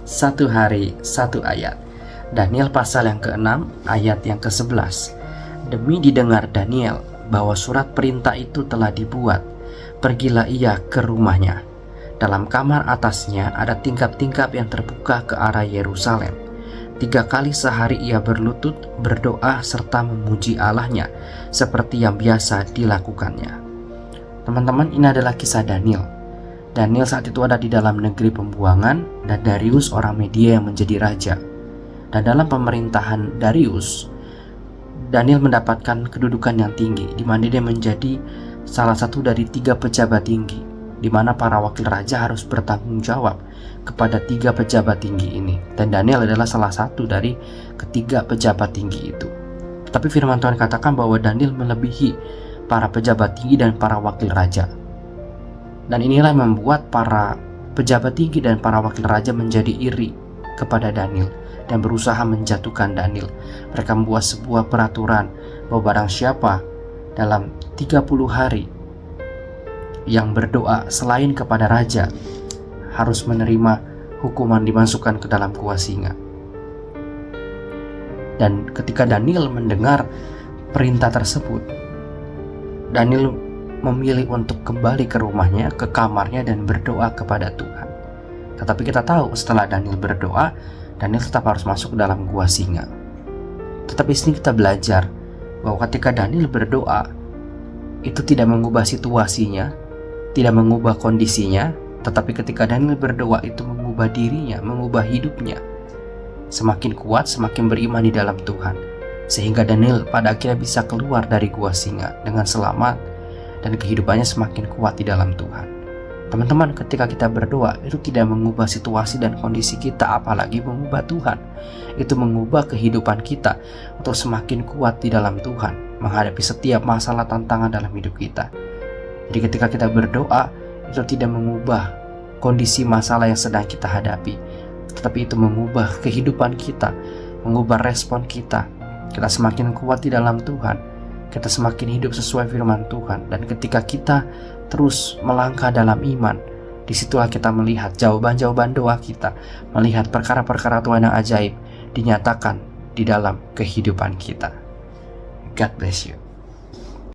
Satu hari, satu ayat. Daniel pasal yang ke-6, ayat yang ke-11. Demi didengar Daniel bahwa surat perintah itu telah dibuat, pergilah ia ke rumahnya. Dalam kamar atasnya ada tingkap-tingkap yang terbuka ke arah Yerusalem. 3 kali sehari ia berlutut, berdoa, serta memuji Allahnya, seperti yang biasa dilakukannya. Teman-teman, ini adalah kisah Daniel. Daniel saat itu ada di dalam negeri pembuangan, dan Darius orang Media yang menjadi raja. Dan dalam pemerintahan Darius, Daniel mendapatkan kedudukan yang tinggi, di mana dia menjadi salah satu dari 3 pejabat tinggi, di mana para wakil raja harus bertanggung jawab kepada 3 pejabat tinggi ini. Dan Daniel adalah salah satu dari ketiga pejabat tinggi itu. Tapi firman Tuhan katakan bahwa Daniel melebihi para pejabat tinggi dan para wakil raja. Dan inilah yang membuat para pejabat tinggi dan para wakil raja menjadi iri kepada Daniel dan berusaha menjatuhkan Daniel. Mereka membuat sebuah peraturan bahwa barang siapa dalam 30 hari yang berdoa selain kepada raja harus menerima hukuman dimasukkan ke dalam gua singa. Dan ketika Daniel mendengar perintah tersebut, Daniel memilih untuk kembali ke rumahnya, ke kamarnya, dan berdoa kepada Tuhan. Tetapi kita tahu setelah Daniel berdoa, Daniel tetap harus masuk ke dalam gua singa. Tetapi sini kita belajar bahwa ketika Daniel berdoa, itu tidak mengubah situasinya, tidak mengubah kondisinya, tetapi ketika Daniel berdoa itu mengubah dirinya, mengubah hidupnya. Semakin kuat, semakin beriman di dalam Tuhan. Sehingga Daniel pada akhirnya bisa keluar dari gua singa dengan selamat, dan kehidupannya semakin kuat di dalam Tuhan. Teman-teman, ketika kita berdoa, itu tidak mengubah situasi dan kondisi kita, apalagi mengubah Tuhan. Itu mengubah kehidupan kita untuk semakin kuat di dalam Tuhan, menghadapi setiap masalah tantangan dalam hidup kita. Jadi ketika kita berdoa, itu tidak mengubah kondisi masalah yang sedang kita hadapi, tetapi itu mengubah kehidupan kita, mengubah respon kita. Kita semakin kuat di dalam Tuhan, kita semakin hidup sesuai firman Tuhan. Dan ketika kita terus melangkah dalam iman, disitulah kita melihat jawaban-jawaban doa kita, melihat perkara-perkara Tuhan yang ajaib dinyatakan di dalam kehidupan kita. God bless you.